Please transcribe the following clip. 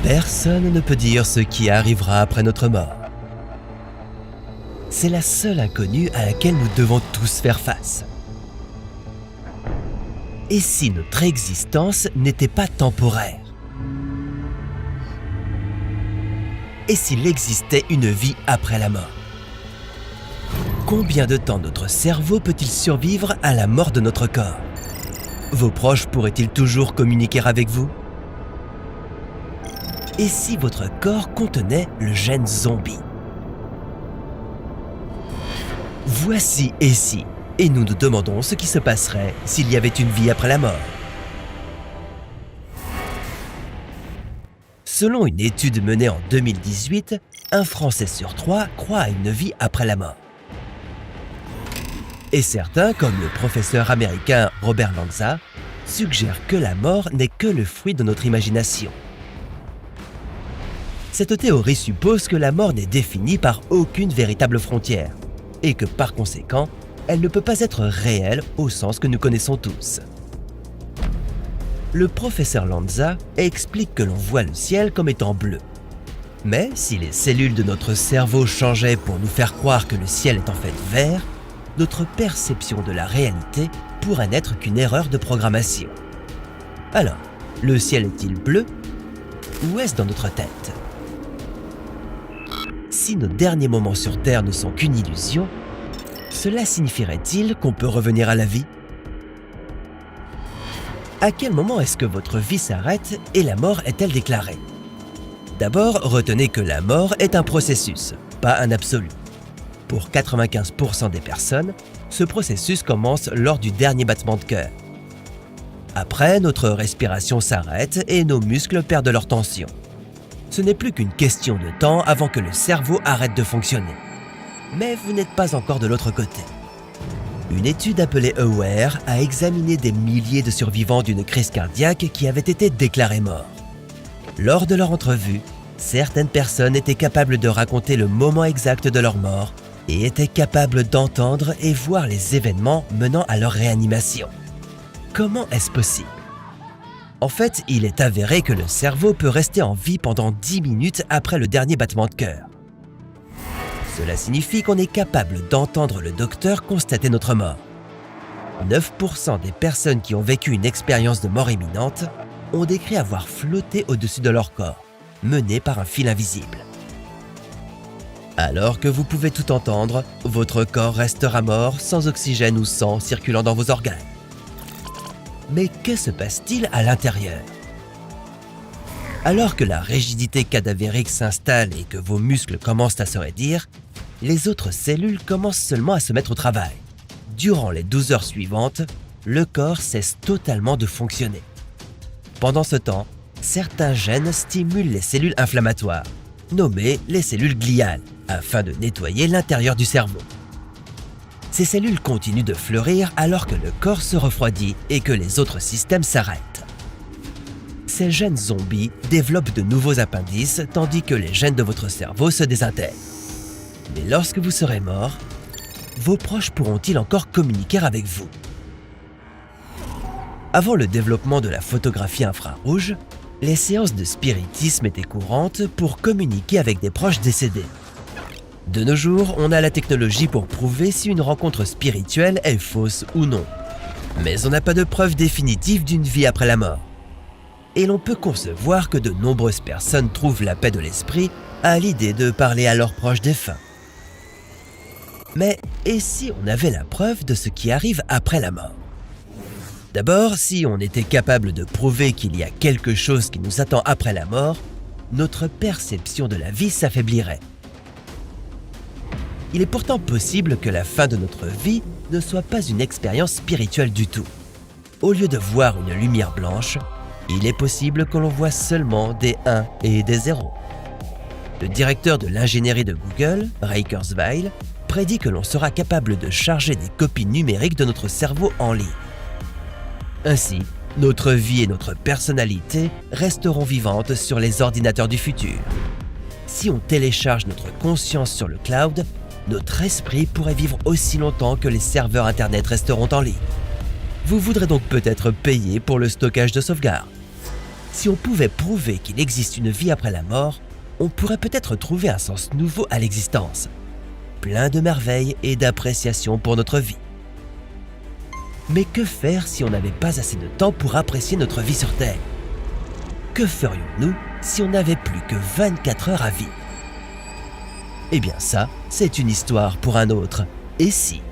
Personne ne peut dire ce qui arrivera après notre mort. C'est la seule inconnue à laquelle nous devons tous faire face. Et si notre existence n'était pas temporaire? Et s'il existait une vie après la mort? Combien de temps notre cerveau peut-il survivre à la mort de notre corps? Vos proches pourraient-ils toujours communiquer avec vous? Et si votre corps contenait le gène zombie? Voici et si, et nous nous demandons ce qui se passerait s'il y avait une vie après la mort. Selon une étude menée en 2018, un Français sur 3 croit à une vie après la mort. Et certains, comme le professeur américain Robert Lanza, suggèrent que la mort n'est que le fruit de notre imagination. Cette théorie suppose que la mort n'est définie par aucune véritable frontière et que par conséquent, elle ne peut pas être réelle au sens que nous connaissons tous. Le professeur Lanza explique que l'on voit le ciel comme étant bleu. Mais si les cellules de notre cerveau changeaient pour nous faire croire que le ciel est en fait vert, notre perception de la réalité pourrait n'être qu'une erreur de programmation. Alors, le ciel est-il bleu ou est-ce dans notre tête? Si nos derniers moments sur Terre ne sont qu'une illusion, cela signifierait-il qu'on peut revenir à la vie? À quel moment est-ce que votre vie s'arrête et la mort est-elle déclarée? D'abord, retenez que la mort est un processus, pas un absolu. Pour 95% des personnes, ce processus commence lors du dernier battement de cœur. Après, notre respiration s'arrête et nos muscles perdent leur tension. Ce n'est plus qu'une question de temps avant que le cerveau arrête de fonctionner. Mais vous n'êtes pas encore de l'autre côté. Une étude appelée AWARE a examiné des milliers de survivants d'une crise cardiaque qui avaient été déclarés morts. Lors de leur entrevue, certaines personnes étaient capables de raconter le moment exact de leur mort et étaient capables d'entendre et voir les événements menant à leur réanimation. Comment est-ce possible? En fait, il est avéré que le cerveau peut rester en vie pendant 10 minutes après le dernier battement de cœur. Cela signifie qu'on est capable d'entendre le docteur constater notre mort. 9% des personnes qui ont vécu une expérience de mort imminente ont décrit avoir flotté au-dessus de leur corps, mené par un fil invisible. Alors que vous pouvez tout entendre, votre corps restera mort sans oxygène ou sang circulant dans vos organes. Mais que se passe-t-il à l'intérieur? Alors que la rigidité cadavérique s'installe et que vos muscles commencent à se raidir, les autres cellules commencent seulement à se mettre au travail. Durant les 12 heures suivantes, le corps cesse totalement de fonctionner. Pendant ce temps, certains gènes stimulent les cellules inflammatoires, nommées les cellules gliales, afin de nettoyer l'intérieur du cerveau. Ces cellules continuent de fleurir alors que le corps se refroidit et que les autres systèmes s'arrêtent. Ces gènes zombies développent de nouveaux appendices tandis que les gènes de votre cerveau se désintègrent. Mais lorsque vous serez mort, vos proches pourront-ils encore communiquer avec vous? Avant le développement de la photographie infrarouge, les séances de spiritisme étaient courantes pour communiquer avec des proches décédés. De nos jours, on a la technologie pour prouver si une rencontre spirituelle est fausse ou non. Mais on n'a pas de preuve définitive d'une vie après la mort. Et l'on peut concevoir que de nombreuses personnes trouvent la paix de l'esprit à l'idée de parler à leurs proches défunts. Mais et si on avait la preuve de ce qui arrive après la mort? D'abord, si on était capable de prouver qu'il y a quelque chose qui nous attend après la mort, notre perception de la vie s'affaiblirait. Il est pourtant possible que la fin de notre vie ne soit pas une expérience spirituelle du tout. Au lieu de voir une lumière blanche, il est possible que l'on voit seulement des 1 et des 0. Le directeur de l'ingénierie de Google, Ray Kurzweil, prédit que l'on sera capable de charger des copies numériques de notre cerveau en ligne. Ainsi, notre vie et notre personnalité resteront vivantes sur les ordinateurs du futur. Si on télécharge notre conscience sur le cloud, notre esprit pourrait vivre aussi longtemps que les serveurs Internet resteront en ligne. Vous voudrez donc peut-être payer pour le stockage de sauvegarde. Si on pouvait prouver qu'il existe une vie après la mort, on pourrait peut-être trouver un sens nouveau à l'existence, plein de merveilles et d'appréciation pour notre vie. Mais que faire si on n'avait pas assez de temps pour apprécier notre vie sur Terre? Que ferions-nous si on n'avait plus que 24 heures à vivre? Eh bien ça, c'est une histoire pour un autre. Et si